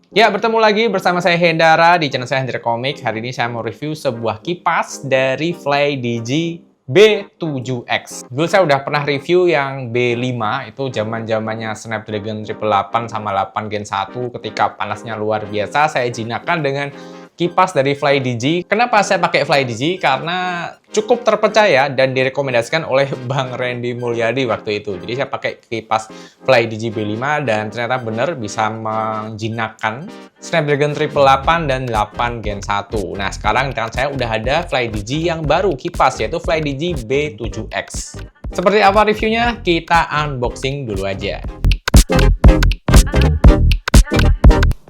Ya, bertemu lagi bersama saya Hendara di channel saya Hendra Komik. Hari ini saya mau review sebuah kipas dari FlyDigi B7X. Dulu saya udah pernah review yang B5, itu zaman-zamannya Snapdragon 888 sama 8 Gen 1 ketika panasnya luar biasa. Saya jinakkan dengan kipas dari FlyDigi. Kenapa saya pakai FlyDigi? Karena cukup terpercaya dan direkomendasikan oleh Bang Randy Mulyadi waktu itu. Jadi saya pakai kipas FlyDigi B5 dan ternyata benar bisa menjinakkan Snapdragon 888 dan 8 Gen 1. Nah, sekarang di tangan saya udah ada FlyDigi yang baru kipas, yaitu FlyDigi B7X. Seperti apa reviewnya? Kita unboxing dulu aja.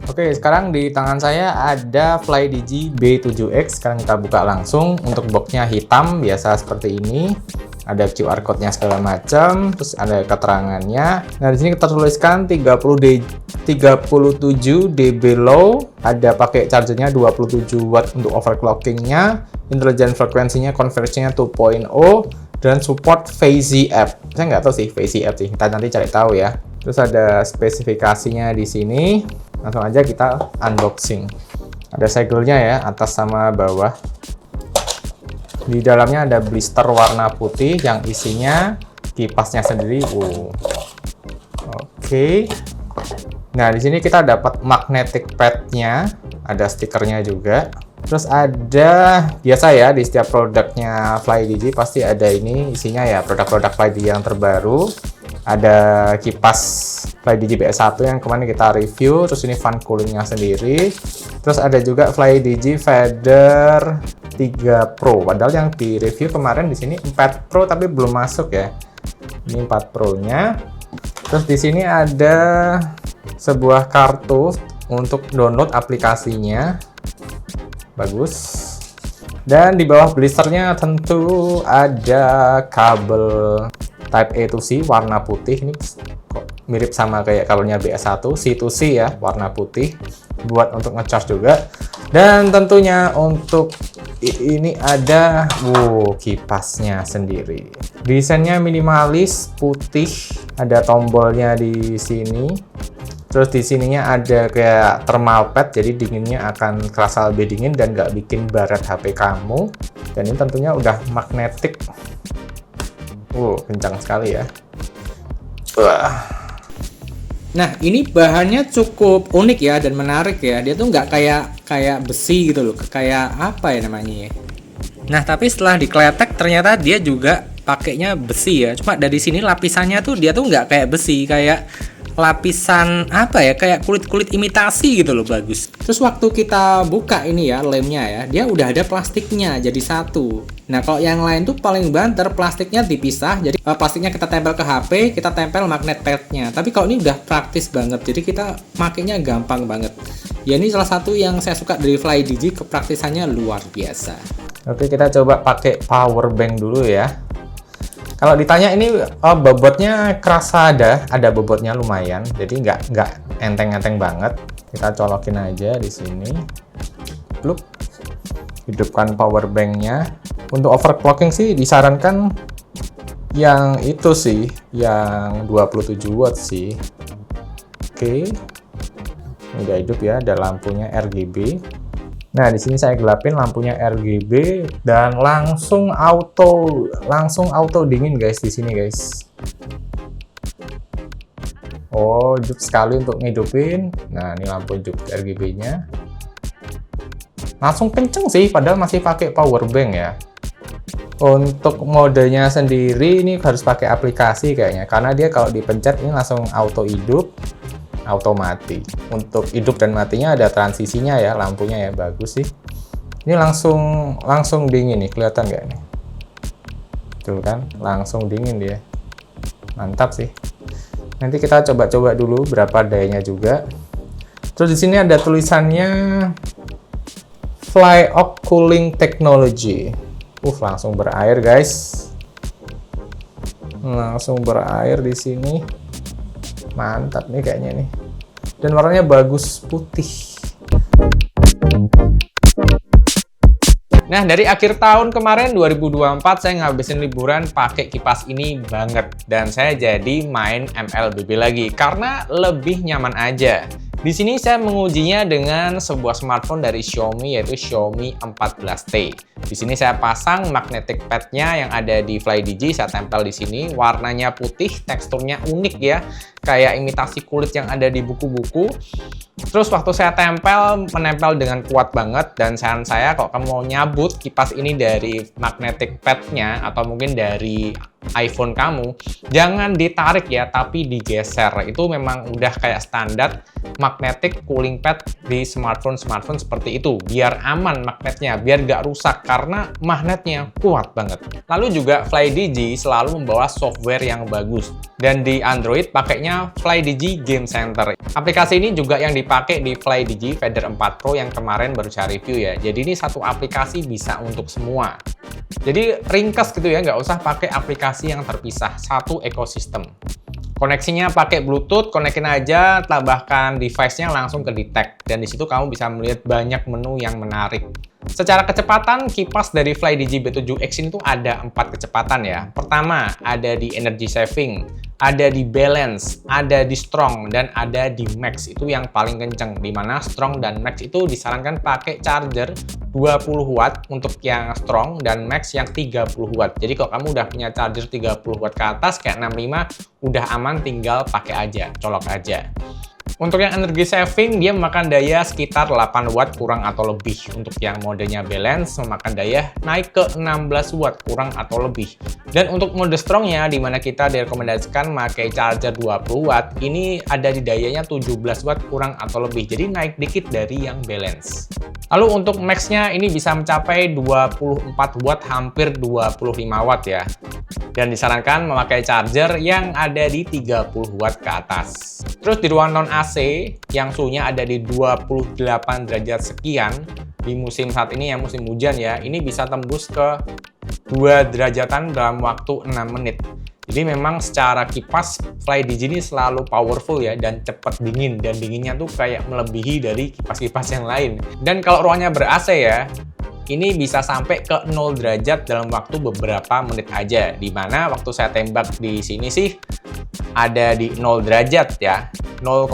Oke, sekarang di tangan saya ada FlyDigi B7X. Sekarang kita buka langsung. Untuk boxnya hitam, biasa seperti ini. Ada QR code-nya segala macam, terus ada keterangannya. Nah, di sini kita tuliskan 37 dB low, ada pakai chargernya 27 watt untuk overclocking-nya, intelligent frekuensinya, konversinya 2.0, dan support Phasey app. Saya nggak tahu sih Phasey app sih, kita nanti cari tahu ya. Terus ada spesifikasinya di sini. Langsung aja kita unboxing. Ada segelnya ya, atas sama bawah. Di dalamnya ada blister warna putih yang isinya kipasnya sendiri. Oke. Nah, di sini kita dapat magnetic pad-nya, ada stikernya juga. Terus ada, biasa ya, di setiap produknya FlyDigi pasti ada ini isinya ya, produk-produk FlyDigi yang terbaru. Ada kipas FlyDigi BS1 yang kemarin kita review, terus ini fan coolingnya sendiri. Terus ada juga FlyDigi Fader 3 Pro. Padahal yang di review kemarin di sini 4 Pro tapi belum masuk ya. Ini 4 Pro-nya. Terus di sini ada sebuah kartu untuk download aplikasinya. Bagus. Dan di bawah blisternya tentu ada kabel Type A to C warna putih. Ini kok mirip sama kayak kabelnya BS1, C to C ya, warna putih. Buat untuk ngecharge juga. Dan tentunya untuk ini ada kipasnya sendiri. Desainnya minimalis, putih, ada tombolnya di sini. Terus di sininya ada kayak thermal pad, jadi dinginnya akan kerasa lebih dingin dan nggak bikin baret HP kamu. Dan ini tentunya udah magnetik. Kencang sekali ya. Nah, ini bahannya cukup unik ya dan menarik ya. Dia tuh nggak kayak besi gitu loh, kayak apa ya namanya ya. Nah, tapi setelah dikletek ternyata dia juga pakainya besi ya. Cuma dari sini lapisannya tuh dia tuh nggak kayak besi, kayak lapisan apa ya, kayak kulit imitasi gitu loh, bagus. Terus waktu kita buka ini ya, lemnya ya, dia udah ada plastiknya jadi satu. Nah, kalau yang lain tuh paling banter plastiknya dipisah, jadi plastiknya kita tempel ke HP, kita tempel magnet padnya. Tapi kalau ini udah praktis banget, jadi kita makainya gampang banget. Ya, ini salah satu yang saya suka dari FlyDigi, kepraktisannya luar biasa. Oke, kita coba pakai power bank dulu ya. Kalau ditanya ini bobotnya kerasa ada bobotnya lumayan, jadi nggak enteng-enteng banget. Kita colokin aja di sini. Pluk. Hidupkan power banknya. Untuk overclocking sih disarankan yang itu sih, yang 27 watt sih. Oke. Udah hidup ya, ada lampunya RGB. Nah, di sini saya gelapin lampunya RGB dan langsung auto dingin guys di sini guys. Hidup sekali untuk ngidupin. Nah, ini lampu hidup RGB-nya. Langsung kenceng sih, padahal masih pakai power bank ya. Untuk modenya sendiri ini harus pakai aplikasi kayaknya, karena dia kalau dipencet ini langsung auto hidup, auto mati. Untuk hidup dan matinya ada transisinya ya, lampunya ya, bagus sih. Ini langsung dingin nih, kelihatan nggak nih? Tuh kan, langsung dingin dia. Mantap sih. Nanti kita coba-coba dulu berapa dayanya juga. Terus di sini ada tulisannya Flyox Cooling Technology. Langsung berair guys. Langsung berair di sini. Mantap nih kayaknya nih. Dan warnanya bagus, putih. Nah, dari akhir tahun kemarin 2024 saya ngabisin liburan pakai kipas ini banget, dan saya jadi main MLBB lagi karena lebih nyaman aja. Di sini saya mengujinya dengan sebuah smartphone dari Xiaomi, yaitu Xiaomi 14T. Di sini saya pasang magnetic pad-nya yang ada di FlyDigi, saya tempel di sini. Warnanya putih, teksturnya unik ya, kayak imitasi kulit yang ada di buku-buku. Terus waktu saya menempel dengan kuat banget, dan saran saya kalau kamu mau nyabut kipas ini dari magnetic pad-nya atau mungkin dari iPhone kamu, jangan ditarik ya, tapi digeser. Itu memang udah kayak standar magnetic cooling pad di smartphone seperti itu. Biar aman magnetnya, biar nggak rusak karena magnetnya kuat banget. Lalu juga FlyDigi selalu membawa software yang bagus. Dan di Android pakainya FlyDigi Game Center. Aplikasi ini juga yang dipakai di FlyDigi Feather 4 Pro yang kemarin baru saya review ya. Jadi ini satu aplikasi bisa untuk semua. Jadi ringkas gitu ya, nggak usah pakai aplikasi yang terpisah, satu ekosistem. Koneksinya pakai Bluetooth, konekin aja, tambahkan device-nya langsung ke detect. Dan di situ kamu bisa melihat banyak menu yang menarik. Secara kecepatan, kipas dari FlyDigi B7X ini tuh ada 4 kecepatan ya. Pertama, ada di energy saving, ada di balance, ada di strong, dan ada di max. Itu yang paling kenceng, dimana strong dan max itu disarankan pakai charger 20 watt untuk yang strong dan max yang 30 watt. Jadi kalau kamu udah punya charger 30 watt ke atas kayak 65, udah aman, tinggal pakai aja, colok aja. Untuk yang energy saving, dia memakan daya sekitar 8 watt kurang atau lebih. Untuk yang modenya balance, memakan daya naik ke 16 watt kurang atau lebih. Dan untuk mode strongnya, dimana kita direkomendasikan pakai charger 20 watt, ini ada di dayanya 17 watt kurang atau lebih. Jadi naik dikit dari yang balance. Lalu untuk max-nya ini bisa mencapai 24 watt, hampir 25 watt ya. Dan disarankan memakai charger yang ada di 30 watt ke atas. Terus di ruang non AC yang suhunya ada di 28 derajat sekian, di musim saat ini yang musim hujan ya, ini bisa tembus ke 2 derajatan dalam waktu 6 menit. Jadi memang secara kipas FlyDigi ini selalu powerful ya, dan cepat dingin, dan dinginnya tuh kayak melebihi dari kipas-kipas yang lain. Dan kalau ruangnya ber-AC ya, ini bisa sampai ke 0 derajat dalam waktu beberapa menit aja. Dimana waktu saya tembak di sini sih ada di 0 derajat ya, 0,0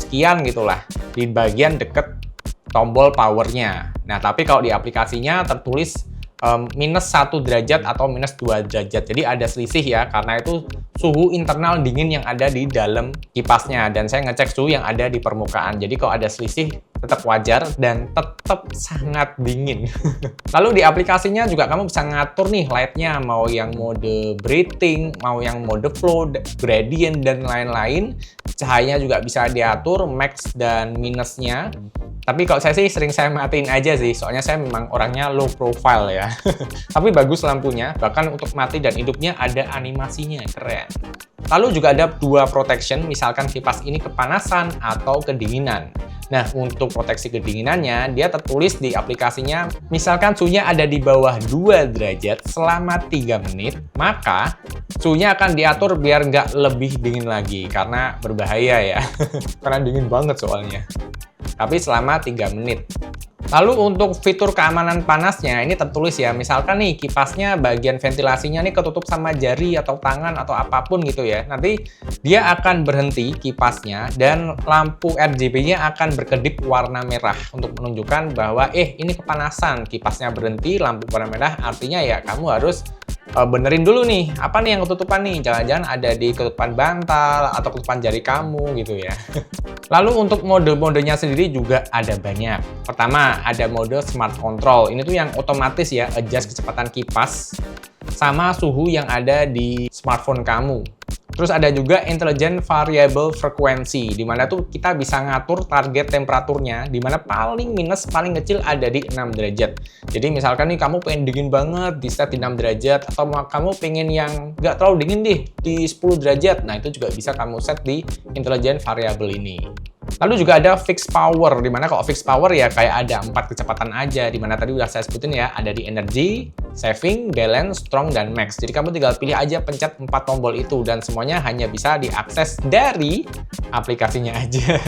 sekian gitulah di bagian deket tombol powernya. Nah tapi kalau di aplikasinya tertulis minus 1 derajat atau minus 2 derajat. Jadi ada selisih ya, karena itu suhu internal dingin yang ada di dalam kipasnya. Dan saya ngecek suhu yang ada di permukaan. Jadi kalau ada selisih tetap wajar dan tetap sangat dingin. Lalu di aplikasinya juga kamu bisa ngatur nih light-nya, mau yang mode breathing, mau yang mode flow, gradient, dan lain-lain. Cahayanya juga bisa diatur, max dan minusnya. Tapi kalau saya sih sering saya matiin aja sih, soalnya saya memang orangnya low profile ya. Tapi bagus lampunya, bahkan untuk mati dan hidupnya ada animasinya, keren. Lalu juga ada 2 protection, misalkan kipas ini kepanasan atau kedinginan. Nah, untuk proteksi kedinginannya, dia tertulis di aplikasinya, misalkan suhunya ada di bawah 2 derajat selama 3 menit, maka suhunya akan diatur biar nggak lebih dingin lagi, karena berbahaya ya. Karena dingin banget soalnya. Tapi selama 3 menit. Lalu untuk fitur keamanan panasnya, ini tertulis ya, misalkan nih kipasnya bagian ventilasinya nih ketutup sama jari atau tangan atau apapun gitu ya. Nanti dia akan berhenti kipasnya dan lampu RGB-nya akan berkedip warna merah untuk menunjukkan bahwa ini kepanasan. Kipasnya berhenti, lampu warna merah, artinya ya kamu harus benerin dulu nih, apa nih yang ketutupan nih? Jangan-jangan ada di ketutupan bantal atau ketutupan jari kamu gitu ya. Lalu untuk mode-modenya sendiri juga ada banyak. Pertama, ada mode Smart Control. Ini tuh yang otomatis ya, adjust kecepatan kipas sama suhu yang ada di smartphone kamu. Terus ada juga Intelligent Variable Frequency, di mana tuh kita bisa ngatur target temperaturnya, di mana paling minus, paling kecil ada di 6 derajat. Jadi misalkan nih kamu pengen dingin banget, di set di 6 derajat, atau kamu pengen yang nggak terlalu dingin deh, di 10 derajat. Nah itu juga bisa kamu set di Intelligent Variable ini. Lalu juga ada Fixed Power, di mana kalau Fixed Power ya kayak ada 4 kecepatan aja, di mana tadi udah saya sebutin ya, ada di Energy, saving, balance, strong, dan max. Jadi kamu tinggal pilih aja, pencet 4 tombol itu, dan semuanya hanya bisa diakses dari aplikasinya aja.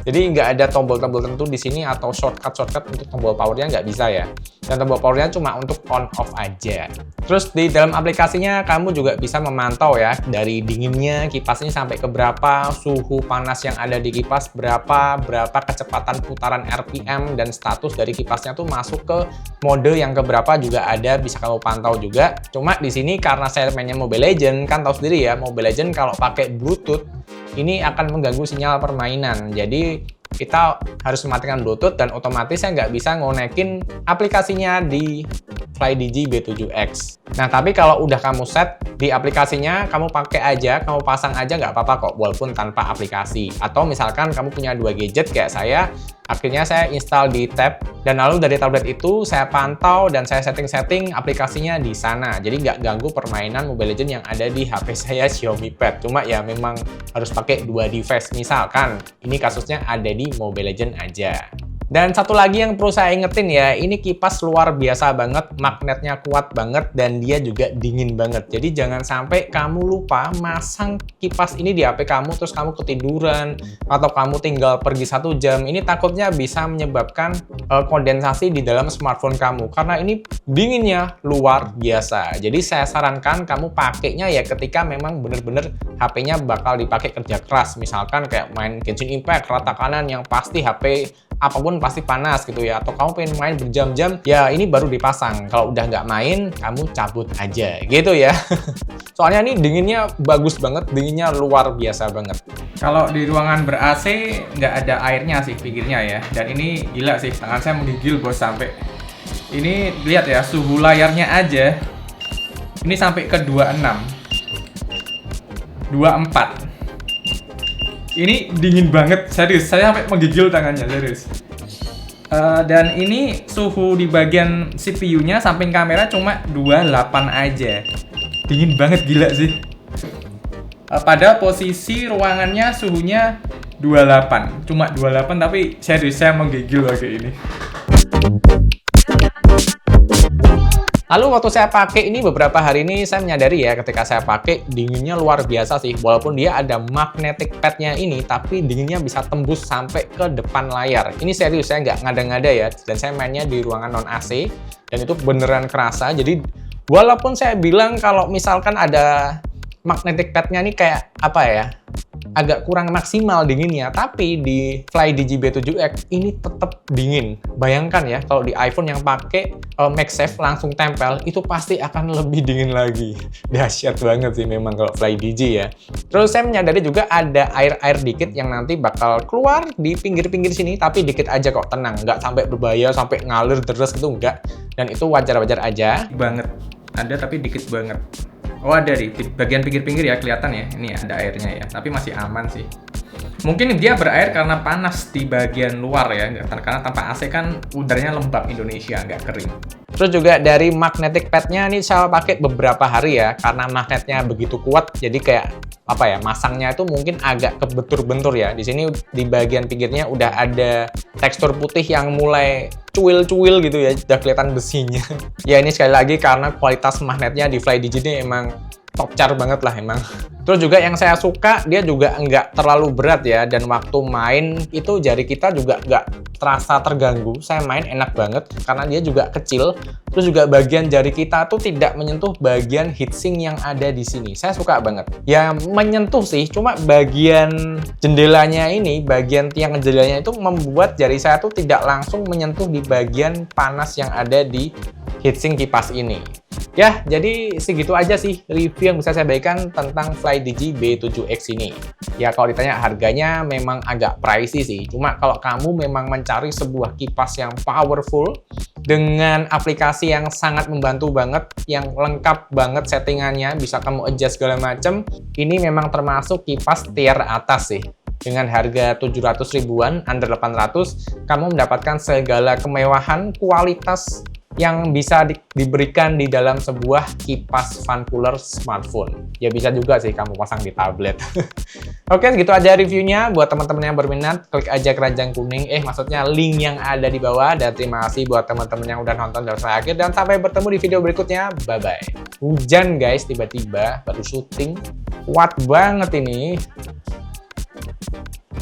Jadi nggak ada tombol-tombol tertentu di sini atau shortcut untuk tombol powernya, nggak bisa ya. Dan tombol powernya cuma untuk on off aja. Terus di dalam aplikasinya kamu juga bisa memantau ya, dari dinginnya kipas ini sampai ke berapa, suhu panas yang ada di kipas berapa kecepatan putaran RPM, dan status dari kipasnya tuh masuk ke mode yang keberapa juga ada, bisa kamu pantau juga. Cuma di sini karena saya mainnya Mobile Legends, kan tahu sendiri ya, Mobile Legends kalau pakai Bluetooth ini akan mengganggu sinyal permainan. Jadi kita harus mematikan Bluetooth, dan otomatis saya nggak bisa ngonekin aplikasinya di FlyDigi B7X. Nah, tapi kalau udah kamu set di aplikasinya, kamu pakai aja, kamu pasang aja nggak apa-apa kok, walaupun tanpa aplikasi. Atau misalkan kamu punya 2 gadget kayak saya, akhirnya saya install di tab, dan lalu dari tablet itu saya pantau dan saya setting-setting aplikasinya di sana. Jadi nggak ganggu permainan Mobile Legends yang ada di HP saya Xiaomi Pad. Cuma ya memang harus pakai 2 device. Misalkan ini kasusnya ada di Mobile Legends aja. Dan satu lagi yang perlu saya ingetin ya, ini kipas luar biasa banget, magnetnya kuat banget, dan dia juga dingin banget. Jadi jangan sampai kamu lupa masang kipas ini di HP kamu, terus kamu ketiduran, atau kamu tinggal pergi 1 jam. Ini takutnya bisa menyebabkan kondensasi di dalam smartphone kamu, karena ini dinginnya luar biasa. Jadi saya sarankan kamu pakainya ya ketika memang bener-bener HP-nya bakal dipakai kerja keras. Misalkan kayak main Genshin Impact, rata kanan yang pasti HP apapun pasti panas gitu ya, atau kamu pengen main berjam-jam, ya ini baru dipasang. Kalau udah nggak main, kamu cabut aja gitu ya. Soalnya ini dinginnya bagus banget, dinginnya luar biasa banget. Kalau di ruangan ber-AC nggak ada airnya sih pikirnya ya, dan ini gila sih, tangan saya menggigil bos. Sampai ini lihat ya, suhu layarnya aja ini sampai ke 26, 24. Ini dingin banget, serius. Saya sampai menggigil tangannya, serius. Dan ini suhu di bagian CPU-nya samping kamera cuma 28 aja. Dingin banget, gila sih. Pada posisi ruangannya suhunya 28, cuma 28, tapi serius saya menggigil kayak ini. Lalu waktu saya pakai ini beberapa hari ini, saya menyadari ya, ketika saya pakai dinginnya luar biasa sih. Walaupun dia ada magnetic pad-nya ini, tapi dinginnya bisa tembus sampai ke depan layar. Ini serius, saya nggak ngada-ngada ya. Dan saya mainnya di ruangan non-AC, dan itu beneran kerasa. Jadi walaupun saya bilang kalau misalkan ada magnetic pad-nya ini kayak apa ya, agak kurang maksimal dinginnya, tapi di FlyDigi B7X ini tetap dingin. Bayangkan ya, kalau di iPhone yang pakai MagSafe langsung tempel, itu pasti akan lebih dingin lagi. Dahsyat banget sih memang kalau FlyDigi ya. Terus saya menyadari juga ada air-air dikit yang nanti bakal keluar di pinggir-pinggir sini, tapi dikit aja kok, tenang. Nggak sampai berbahaya, sampai ngalir deres gitu, enggak. Dan itu wajar-wajar aja. Banget. Ada tapi dikit banget. Oh, ada di bagian pinggir-pinggir ya, kelihatan ya. Ini ada airnya ya, tapi masih aman sih. Mungkin dia berair karena panas di bagian luar ya, karena tanpa AC kan udaranya lembab Indonesia, nggak kering. Terus juga dari magnetic pad-nya ini saya pakai beberapa hari ya, karena magnetnya begitu kuat, jadi kayak apa ya, masangnya itu mungkin agak kebentur-bentur ya. Di sini di bagian pinggirnya udah ada tekstur putih yang mulai cuil-cuil gitu ya, udah kelihatan besinya. Ya ini sekali lagi karena kualitas magnetnya di FlyDigi ini emang top char banget lah emang. Terus juga yang saya suka, dia juga nggak terlalu berat ya, dan waktu main itu jari kita juga nggak terasa terganggu. Saya main enak banget karena dia juga kecil. Terus juga bagian jari kita tuh tidak menyentuh bagian heatsink yang ada di sini. Saya suka banget. Ya menyentuh sih, cuma bagian jendelanya ini, bagian tiang jendelanya itu membuat jari saya tuh tidak langsung menyentuh di bagian panas yang ada di heatsink kipas ini. Ya, jadi segitu aja sih review yang bisa saya berikan tentang FlyDigi B7X ini. Ya, kalau ditanya harganya memang agak pricey sih. Cuma kalau kamu memang mencari sebuah kipas yang powerful, dengan aplikasi yang sangat membantu banget, yang lengkap banget settingannya, bisa kamu adjust segala macam, ini memang termasuk kipas tier atas sih. Dengan harga 700 ribuan, under 800, kamu mendapatkan segala kemewahan, kualitas, yang bisa diberikan di dalam sebuah kipas fan cooler smartphone. Ya bisa juga sih kamu pasang di tablet. Oke, gitu aja reviewnya. Buat teman-teman yang berminat, klik aja keranjang kuning. Maksudnya link yang ada di bawah. Dan terima kasih buat teman-teman yang udah nonton sampai akhir. Dan sampai bertemu di video berikutnya. Bye-bye. Hujan guys, tiba-tiba baru syuting. Kuat banget ini.